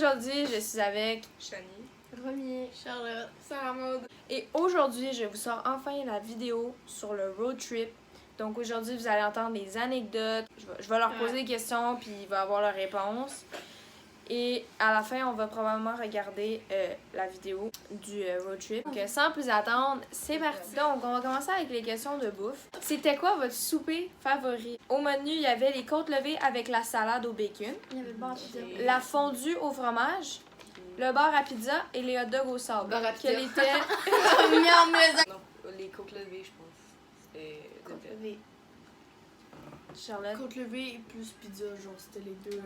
Aujourd'hui, je suis avec Shani, Romy, Charlotte, Sarah Maud. et aujourd'hui, je vous sors enfin la vidéo sur le road trip. Donc aujourd'hui, vous allez entendre des anecdotes. Je vais leur poser des questions puis il va avoir leurs réponses. Et à la fin, on va probablement regarder la vidéo du road trip. Donc sans plus attendre, c'est parti. Donc on va commencer avec les questions de bouffe. C'était quoi votre souper favori? Au menu, il y avait les côtes levées avec la salade au bacon, Il y avait le bar à pizza. la fondue au fromage, le bar à pizza et les hot dogs au sable. Bar à pizza. Quel était... non, les côtes levées, je pense. C'était Côte levée. Charlotte, Côte levée plus pizza, genre c'était les deux.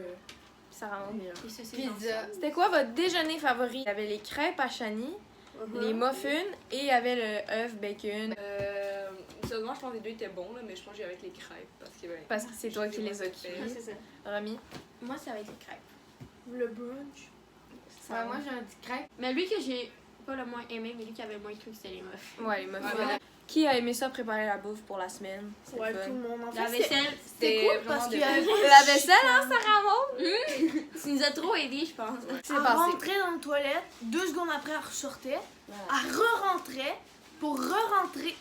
Sarah Maud. Et ça, c'est Pizza. C'était quoi votre déjeuner favori? Il y avait les crêpes à Shani, les muffins et il y avait le œuf bacon. Seulement, je pense que les deux étaient bons, là, mais je pense que j'ai avec les crêpes. Parce que c'est toi qui les as Ah, cuits. c'est ça. Romy? Moi, c'est avec les crêpes. Le brunch. Ouais, moi, j'ai un petit crêpe. Mais lui que j'ai pas le moins aimé, mais lui qui avait le moins cru, c'était les muffins. Ouais, les muffins. Ouais. Qui a aimé ça préparer la bouffe pour la semaine? C'est Ouais, le fun. tout le monde. En La fait, vaisselle, c'était cool parce qu'il y avait La vaisselle, hein, Sarah Maud? tu nous as trop aidés, je pense. C'est Elle passé. rentrait dans la toilette, 2 secondes après elle ressortait, elle re-rentrait, pour re-rentrer.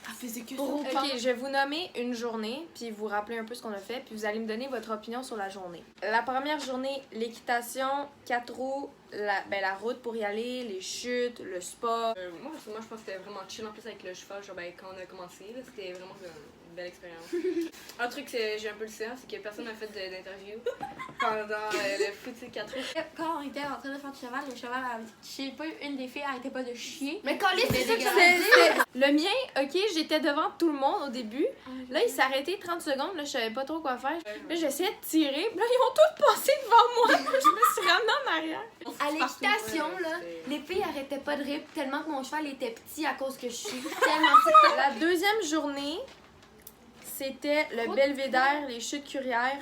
Elle faisait que ça. Ok, je vais vous nommer une journée, puis vous rappeler un peu ce qu'on a fait, puis vous allez me donner votre opinion sur la journée. La première journée, l'équitation, 4 roues, la route pour y aller, les chutes, le spa. Moi, personnellement, je pense que c'était vraiment chill en plus avec le cheval. Genre, quand on a commencé, là, c'était vraiment une belle expérience. Un truc que j'ai un peu le seum, c'est que personne n'a fait d'interview pendant le foutu 4 roues. Quand on était en train de faire du cheval, le cheval, je sais pas, une des filles arrêtait pas de chier. Mais quand les C'était c'est ça que dégueulasse. Le mien, ok, j'étais devant tout le monde au début. Là, il s'est arrêté 30 secondes, là, je savais pas trop quoi faire. Là, j'essayais de tirer, puis là, ils ont tous passé devant moi. Je me suis ramenée en arrière. À l'équitation, Ouais, là, c'était- les filles arrêtaient pas de rire tellement que mon cheval était petit à cause que je suis tellement La deuxième journée, c'était le belvédère, les chutes currières,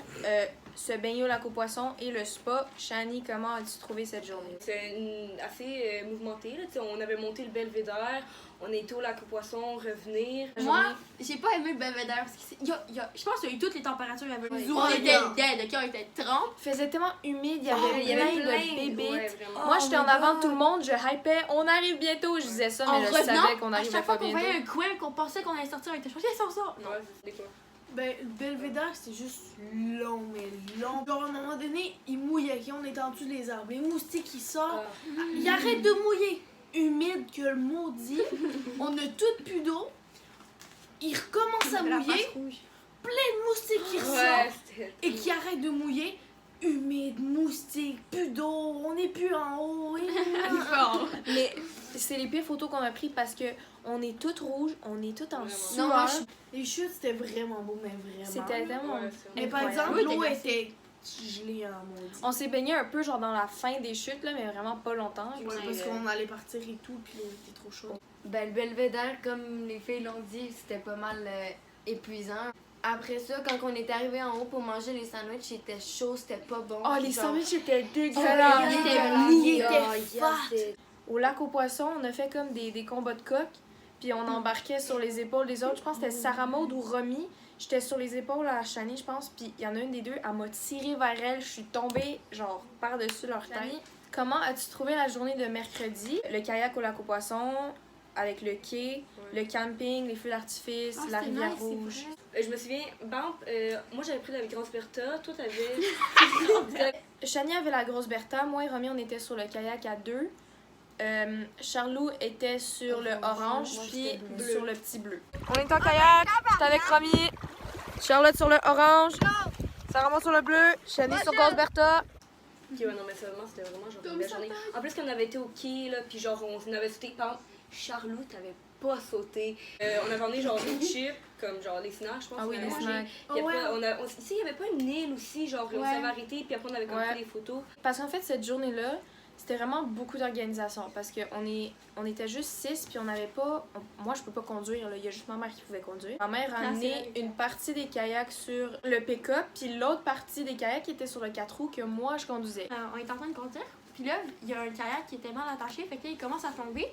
se baigner au lac aux poissons et le spa. Shani, comment as-tu trouvé cette journée? C'est assez mouvementé. Là, t'sais, on avait monté le belvédère, on était au lac aux poissons, revenir. Moi, j'ai pas aimé le belvédère parce que je pense qu'il y a eu toutes les températures. Il y avait Ouais, on était ouragans. dead, ok, on était 30. Il faisait tellement humide, il y Oh, avait il y avait plein plein, de bébites. Ouais, vraiment. Moi, Oh j'étais en my avant de God. tout le monde, je hypais, on arrive bientôt, je disais ça, mais En je revenant, savais qu'on à arrivait chaque pas fois qu'on bientôt. voyait un coin qu'on pensait qu'on allait sortir, on était choisi, on sort. Ouais, c'était quoi? Ben, le belvédère, c'était juste long, mais long. Genre, à un moment donné, il mouillait, on était en dessous des arbres. Les moustiques, ils sortent. Il arrête de mouiller. Humide que le maudit. On a tout plus d'eau. Il recommence à mouiller. Plein de moustiques qui ressortent. Ouais, c'était. Et qui arrête de mouiller. Humide, moustique, plus d'eau. On n'est plus en haut. Mais c'est les pires photos qu'on a prises parce que on est toutes rouges, on est toutes en Vraiment. sueur. Non, moi, les chutes, c'était vraiment beau, mais vraiment. C'était tellement... Ouais, c'est Mais par incroyable. exemple, Oui, l'eau t'es était gelée en maudit. On s'est baigné un peu genre dans la fin des chutes, là, mais vraiment pas longtemps. Ouais, Puis, parce qu'on allait partir et tout, puis l'eau était trop chaude. Ben, le belvédère, comme les filles l'ont dit, c'était pas mal épuisant. Après ça, quand on est arrivé en haut pour manger les sandwichs, c'était chaud, c'était pas bon. Oh, les Genre, sandwichs étaient Oh, dégueulasses! il était dégueulasse. mou, il était Ah, fat. c'était- Au lac aux poissons, on a fait comme des combats de coq, puis on embarquait sur les épaules des autres. Je pense que c'était Sarah Maud ou Romy. J'étais sur les épaules à Shani, je pense, puis il y en a une des deux, elle m'a tiré vers elle. Je suis tombée, genre, par-dessus leur tête. Comment as-tu trouvé la journée de mercredi? Le kayak au lac aux poissons, avec le quai, le camping, les feux d'artifice, la rivière rouge. Je me souviens, moi j'avais pris la grosse Bertha, toi t'avais. Shani avait la grosse Bertha, moi et Romy, on était sur le kayak à deux. Charlot était sur le orange, moi, puis j'étais bleu. sur le petit bleu. On est en kayak, j'étais avec Romy, Charlotte sur le orange, Sarah Maud sur le bleu, Shani sur grosse Bertha. Ok, ouais, non, mais seulement c'était vraiment genre une belle journée. En plus, quand on avait été au quai, là, puis genre on avait sauté, par exemple, Charlot t'avais pas sauté. On avait emmené genre des chips, comme genre les snacks, je pense. Ah oui, on les avait mangé. snacks. Puis après, ici, il y avait pas une île aussi, genre on Ouais. s'avait arrêté, puis après on avait comme Ouais. fait des photos. Parce qu'en fait, cette journée-là, c'était vraiment beaucoup d'organisation. Parce qu'on était juste 6, puis on n'avait pas... Moi, je peux pas conduire, là. Il y a juste ma mère qui pouvait conduire. Ma mère a Ah, c'est amené vrai, une partie des kayaks sur le pick-up, puis l'autre partie des kayaks était sur le 4 roues que moi, je conduisais. On est en train de conduire. Puis là, il y a un kayak qui était mal attaché, fait que là, il commence à tomber.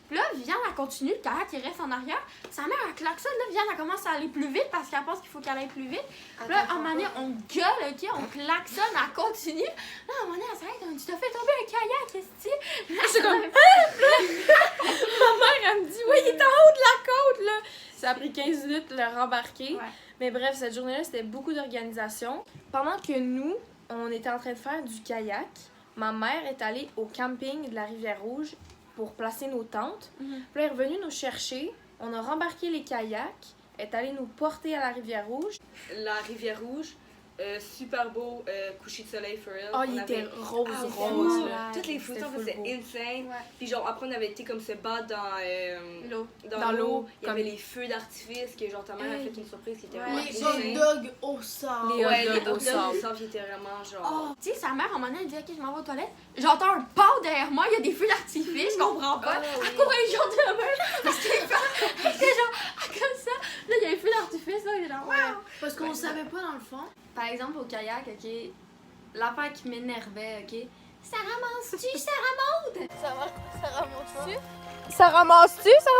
Puis là, Viviane, elle continue, le kayak, il reste en arrière. Sa mère, elle klaxonne, là, Viviane, elle commence à aller plus vite parce qu'elle pense qu'il faut qu'elle aille plus vite. Puis là, à un moment donné, on gueule, OK, on klaxonne, elle continue. Là, à un moment donné, elle s'arrête, on dit, t'as fait tomber un kayak, qu'est-ce que Je suis comme, ma mère, elle me dit, oui, il est en haut de la côte, là. Ça a pris 15 minutes de le rembarquer. Ouais. Mais bref, cette journée-là, c'était beaucoup d'organisation. Pendant que nous, on était en train de faire du kayak, ma mère est allée au camping de la Rivière-Rouge pour placer nos tentes. Puis là, elle est revenue nous chercher. On a rembarqué les kayaks. Elle est allée nous porter à la Rivière-Rouge. La Rivière-Rouge, super beau coucher de soleil for real. Oh, il On était avait- rose, Ah, rose. c'était là. Toutes les photos, full c'était beau. insane. Ouais. Puis genre, après, on avait été comme se battre l'eau. Dans l'eau, Il y avait les feux d'artifice, que genre ta mère a fait une surprise qui était vraiment Les insane. hot dogs au sable. Les hot Ouais, les dogs hot au dogs sable. au sable, qui étaient vraiment genre... Tu sais, sa mère, à un moment donné, elle dit, OK, je m'en vais aux toilettes. J'entends un pas derrière moi, il y a des feux d'artifice, je comprends pas. Oh, oui. Elle courait genre de la main, parce qu'elle était genre comme ça. Là, il y a un feu d'artifice, là, il est genre, wow. Parce qu'on le savait pas dans le fond. Par exemple, au kayak, OK, l'affaire qui m'énervait, OK, ça ramasse-tu, ça remonte! Ça ramasse-tu, ça?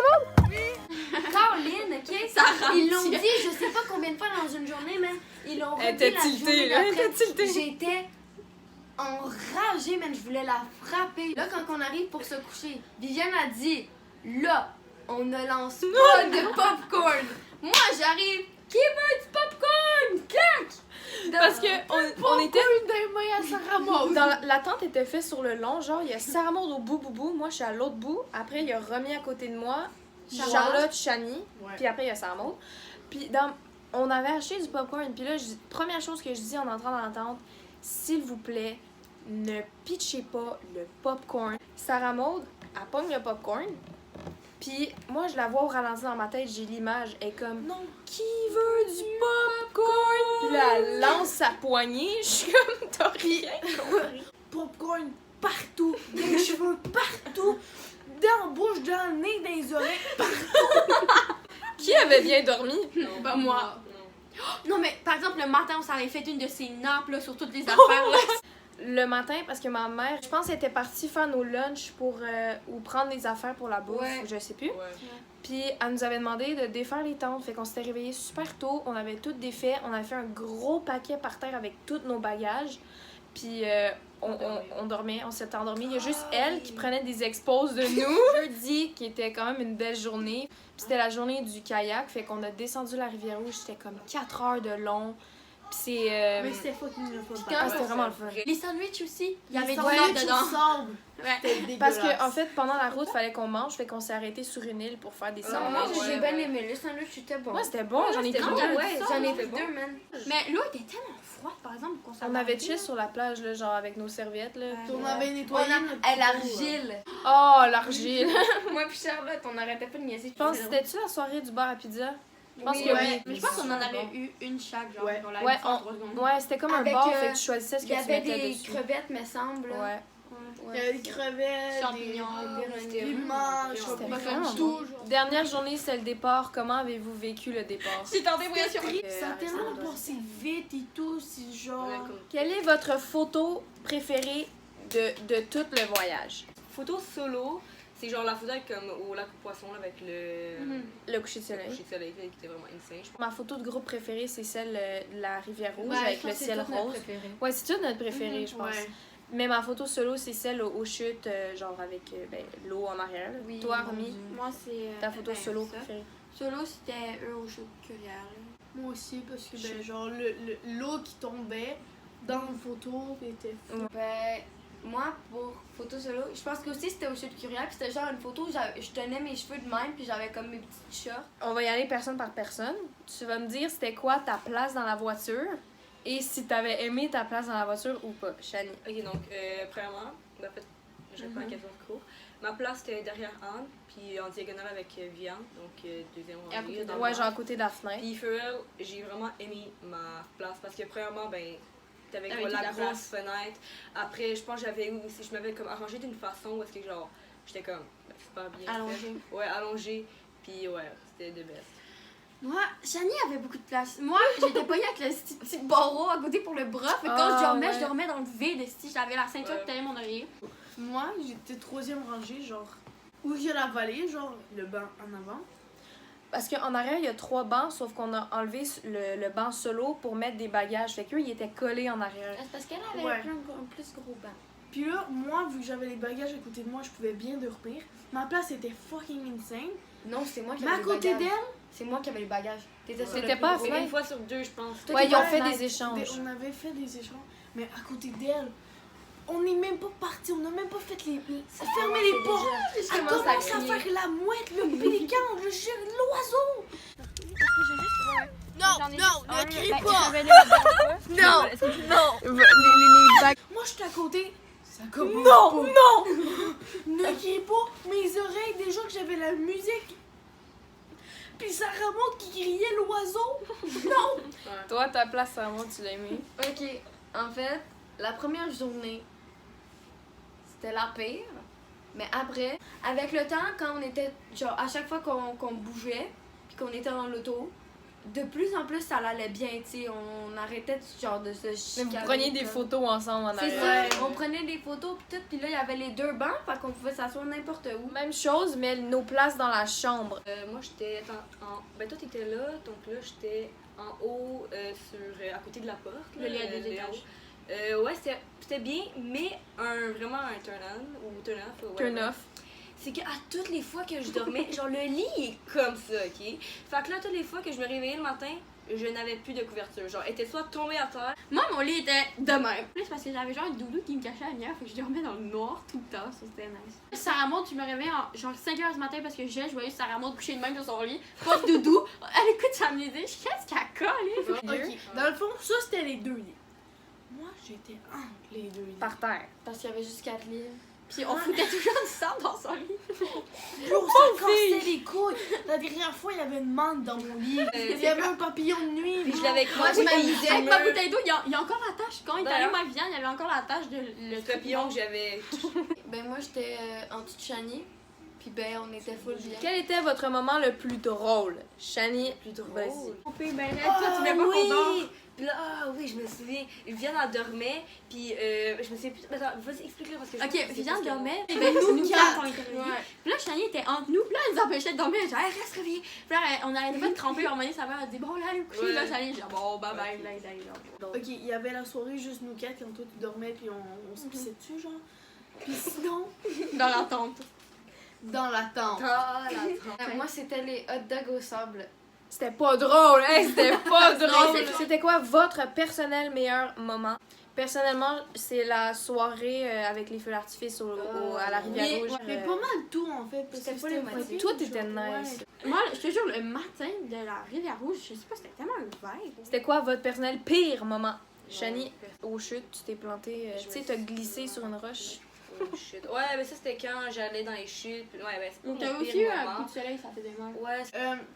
Caroline, OK, Ça ils l'ont rentre. dit, je sais pas combien de fois dans une journée, mais ils l'ont Elle redit était la tiltée, journée là, elle d'après. était tiltée. J'étais enragée, man, je voulais la frapper. Là, quand on arrive pour se coucher, Viviane a dit, là, on ne lance pas de popcorn. Moi, j'arrive, qui veut du popcorn? Clac! Parce que on était... Une des mains à Sarah Maud. La tente était faite sur le long, genre il y a Sarah Maud au bout, moi je suis à l'autre bout. Après il y a Romy à côté de moi, Charlotte, Chani, puis après il y a Sarah Maud. Puis on avait acheté du popcorn, puis là, première chose que je dis en entrant dans la tente, s'il vous plaît, ne pitchez pas le popcorn. Sarah Maud, elle pogne le popcorn, puis moi je la vois au ralenti dans ma tête, j'ai l'image, elle est comme Non. qui veut du popcorn? Puis là, elle lance sa poignée, je suis comme t'as rien compris. Popcorn partout. Des cheveux partout. Dans la bouche, dans le nez, dans les oreilles. Qui avait bien dormi? Non, Pas moi. Non. Non, mais par exemple, le matin, on s'en est fait une de ces nappes là, sur toutes les affaires. Là. Le matin, parce que ma mère, je pense qu'elle était partie faire nos lunchs pour ou prendre des affaires pour la bouffe, Ouais. je sais plus. Ouais. Puis elle nous avait demandé de défaire les tentes, fait qu'on s'était réveillés super tôt, on avait tout défait, on avait fait un gros paquet par terre avec tous nos bagages. Puis on dormait, on s'était endormis. Il y a juste elle qui prenait des expos de nous. Jeudi, qui était quand même une belle journée. Puis c'était la journée du kayak, fait qu'on a descendu la rivière rouge, c'était comme 4 heures de long. Puis c'est... Mais c'était fucking le fun. Ah, c'était vraiment le fun. Les sandwichs aussi, il y avait du sandwichs sable au dedans. sable. Ouais. C'était dégueulasse. Parce que en fait, pendant la route, fallait qu'on mange, fait qu'on s'est arrêté sur une île pour faire des Ah, sandwichs. Moi, ouais, j'ai bien ouais. aimé. Le sandwich, c'était bon. Moi, c'était bon, j'en ai c'était pris bon, deux. ouais. J'en ai c'était pris bon. 2, man. Mais l'eau était tellement froide, par exemple, qu'on s'en On avait chill sur la plage, là, genre avec nos serviettes. Là, Ouais. puis, On avait nettoyé notre Elle couteau, argile. Oh, l'argile! Moi puis Charlotte, on n'arrêtait pas de niaiser. Je pense que c'était-tu la soirée du bar à pizza? Je pense Oui, que ouais. oui. Mais je pense qu'on en avait eu une chaque, genre, Ouais. on l'a Ouais, eu en 3 secondes. Ouais, c'était comme un Avec, bar, fait que tu choisissais ce Il que y tu avait mettais des dessus. crevettes, me semble. Ouais. Il y avait des crevettes, Champignons, des des piments, C'était champignons, vraiment tout. Dernière journée, c'est le départ. Comment avez-vous vécu le départ? C'est en dépression. Ça a tellement passé vite et tout, c'est genre... Ouais, comme- Quelle est votre photo préférée de tout le voyage? Photo solo, c'est genre la photo avec, comme au lac aux poissons là, avec le Le coucher de soleil. coucher de soleil qui était vraiment insane. Je pense. Ma photo de groupe préférée, c'est celle de la rivière rouge Ouais, avec je le pense que ciel c'est tout notre rose. préféré. Ouais, c'est toute notre préférée, je pense. Ouais. Mais ma photo solo, c'est celle aux chutes, genre avec l'eau en arrière. là. Oui, Toi, mon Romy, Dieu. Moi, c'est. ta photo ben, solo ça. préférée? Solo, c'était eux au show de Curière. Moi aussi, parce que ben, genre l'eau qui tombait dans une photo était fou. Ben, moi, pour photo solo, je pense que aussi c'était au chute curière, puis c'était genre une photo où je tenais mes cheveux de même, puis j'avais comme mes petites shorts. On va y aller personne par personne. Tu vas me dire c'était quoi ta place dans la voiture et si t'avais aimé ta place dans la voiture ou pas, Shani. Ok, donc, premièrement, en fait, j'ai pas la question de cours. Ma place c'était derrière Anne, puis en diagonale avec Viviane, donc deuxième Et à rangée. côté de dans Ouais, le genre à côté de la fenêtre. Puis for real, j'ai vraiment aimé ma place parce que premièrement, ben, t'avais T'avais quoi, toute la la grosse fenêtre. Après, je pense que j'avais aussi, je m'avais comme arrangé d'une façon où est-ce que genre, j'étais comme ben, super bien Allongée. fait. Ouais, allongée. Puis ouais, c'était de best. Moi, Shani avait beaucoup de place. Moi, j'étais pognée avec le petit barreau à côté pour le bras. Fait que quand Ah, je dormais, ouais. je dormais dans le vide. Si j'avais la ceinture Ouais. qui tenait mon oreiller. Moi, j'étais troisième rangée, genre, où il y a la vallée, genre, le banc en avant. Parce qu'en arrière, il y a 3 bancs, sauf qu'on a enlevé le banc solo pour mettre des bagages. Fait qu'eux, ils étaient collés en arrière. C'est parce qu'elle avait Ouais. un plus gros banc. Puis là, moi, vu que j'avais les bagages à côté de moi, je pouvais bien dormir. Ma place était fucking insane. Non, c'est moi qui Mais à avais les côté bagages. d'elle, C'est moi qui avais les bagages. T'étais sur le C'était plus pas gros. à Une fois sur 2, je pense. Toi, Ouais, t'es ils ont pas fait nice. des échanges. on avait fait des échanges, mais à côté d'elle, on n'est même pas parti, on n'a même pas fait les. Fermer les portes! Elle commence à faire la mouette, le pélican, le chien, l'oiseau! Non, ne crie pas! Non, Non! Moi, j'étais à côté. Ça commence Non! pas. Non! Ne criez pas! Mes oreilles, déjà que j'avais la musique. Puis ça remonte qui criait l'oiseau. Non! Toi, ta place, ça moi, tu l'as aimé. Ok, en fait, la première journée, c'était la pire. Mais après, avec le temps, quand on était, genre, à chaque fois qu'on bougeait, puis qu'on était dans l'auto, de plus en plus, ça allait bien, tu sais. On arrêtait, genre, de se Mais chicaner. vous preniez des comme- photos ensemble en C'est arrière. ça, on prenait des photos, puis tout, puis là, il y avait les 2 bancs, fait qu'on pouvait s'asseoir n'importe où. Même chose, mais nos places dans la chambre. Moi, j'étais Ben, toi, t'étais là, donc là, j'étais en haut, à côté de la porte. Le lit à là, 2 étages. Ouais, c'était bien, mais vraiment un turn-on ou turn-off. Ouais, Turn ouais. off. C'est qu'à toutes les fois que je dormais, genre le lit est comme ça, ok? Fait que là, toutes les fois que je me réveillais le matin, je n'avais plus de couverture. Genre, elle était soit tombée à terre. moi, mon lit était de même. Plus parce que j'avais genre un doudou qui me cachait à la lumière, fait que je dormais dans le noir tout le temps, ça c'était nice. Sarah Maud, tu me réveillais en genre 5h du matin parce que je voyais Sarah Maud coucher de même sur son lit, pas de doudou, elle écoute sa musique, qu'est-ce qu'elle colle, Ok, dans le fond, ça c'était les 2 lits. Moi, j'étais entre les 2 lits. Par terre. Parce qu'il y avait juste 4 lits. Puis on foutait toujours du sang dans son lit. Bro, ça cassait les couilles. La dernière fois, il y avait une menthe dans mon lit. Il y avait un papillon de nuit. Puis je bro. l'avais Moi, je m'amusais. Avec ma bouteille d'eau, il y a encore la tache. Quand il est allé D'ailleurs. ma viande, il y avait encore la tache de le papillon que j'avais. Ben, moi, j'étais en dessous de Chani, puis ben, on était full bien. Quel était votre moment le plus drôle? Shani, Plus drôle. vas-y. Ben là, toi, tu n'es pas oui! content. Puis là, oui, je me souviens. Viviane, elle dormait, puis je me souviens plus. Attends, vas-y, explique-le parce que je pense que Ok, c'est Viviane parce que- dormait, Et ben ben, nous nous quatre, quatre. on était réveillés. Ouais. Puis là, Chani était entre nous, puis là, elle nous empêchait de dormir. Genre, hey, reste réveillée. Puis là, on arrêtait pas de cramper. À un moment donné, sa mère a dit, bon, là, allez vous coucher. Ouais. Là, Chani, j'ai dit, bon, bye bye. Là, ils allaient dormir. Ok, il y avait la soirée juste nous 4 quand toi tu dormais puis on se pissait dessus, genre. Puis sinon, Dans la tente. dans la tente. Ah, la trempe. Moi, c'était les hot dogs au sable. C'était pas drôle, hein? C'était pas Non, drôle. c'est- C'était quoi votre personnel meilleur moment? Personnellement, c'est la soirée avec les feux d'artifice à la Rivière Mais, Rouge. mais pas mal tout en fait. Parce C'était que pas les c'était moitiés. Tout était nice. Moi, je te jure, le matin de la Rivière Rouge, je sais pas, c'était tellement un vibe. C'était quoi votre personnel pire moment? Shani, aux chutes, tu t'es planté, Je tu sais, me t'as suis- glissé sur une roche. Oh, shit. Ouais, mais ça, c'était quand j'allais dans les chutes. Puis, ouais, ben, c'est Donc, pas t'as mon aussi pire eu un moment. coup de soleil, ça faisait mal. Ouais,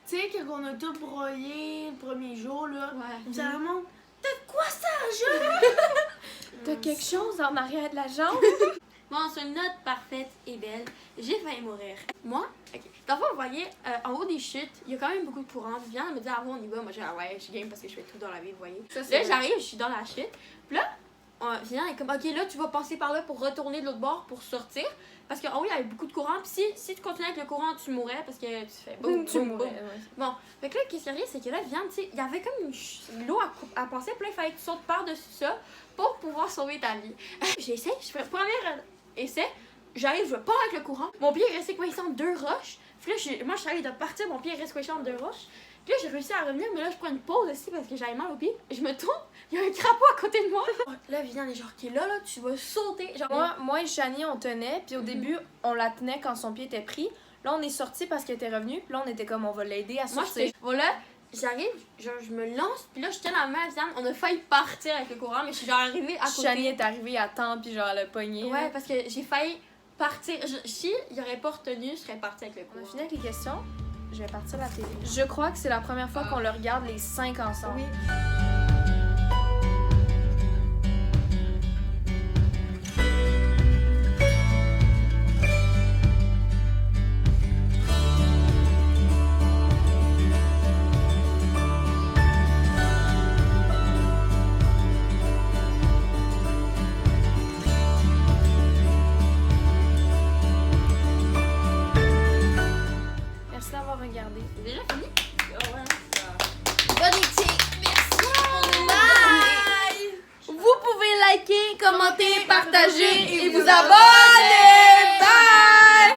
Tu sais, quand on a tout broyé le premier jour, là, Ouais. ça remonte. T'as quoi ça? T'as quelque chose en arrière de la jambe? Bon, sur une note parfaite et belle, j'ai failli mourir. Moi, ok. Dans le fond, vous voyez, en haut des chutes, il y a quand même beaucoup de courant. Viviane me dit, ah bon, on y va. Moi, j'ai dit, ah ouais, je suis game parce que je fais tout dans la vie, vous voyez. Là, j'arrive, je suis dans la chute. Puis là, Viviane est comme, ok, là, tu vas passer par là pour retourner de l'autre bord pour sortir. Parce qu'en haut, il y avait beaucoup de courant. Puis si tu continuais avec le courant, tu mourrais parce que tu fais boum, Tu boum, mourrais, boum. ouais. Bon, fait que là, qu'est-ce qui arrive, c'est que là, Viviane, tu sais, il y avait comme l'eau à passer. Puis là, il fallait que tu sautes par-dessus ça pour pouvoir sauver ta vie. J'essaie, je fais le premier essai. J'arrive, je pars avec le courant. Mon pied est resté coincé entre 2 roches. Puis là, moi, je suis allée de partir, mon pied reste coincé entre 2 roches. Puis là, j'ai réussi à revenir, mais là, je prends une pause aussi parce que j'avais mal au pied. Je me tourne, il y a un crapaud à côté de moi. Là, Viviane est genre, qui est là, tu vas sauter. Genre, Moi et Shani, on tenait, puis au début, on la tenait quand son pied était pris. Là, on est sorti parce qu'elle était revenue, puis là, on était comme, on va l'aider à moi, sortir. j'étais. Voilà, j'arrive, genre, je me lance, puis là, je tiens la main à Viviane. On a failli partir avec le courant, mais je suis genre arrivée à côté. Shani est arrivée à temps, puis genre, elle a pogné. Ouais, parce que j'ai failli partir. Si il aurait pas retenu, je serais partie avec le On a courant. fini avec les questions. Je vais partir la télé. Je crois que c'est la première fois qu'on le regarde les 5 ensemble. Oui. C'est déjà fini? Ah ouais, ça. Bonne éthique. Merci. Bye. Vous pouvez liker, commenter, partager et vous abonner.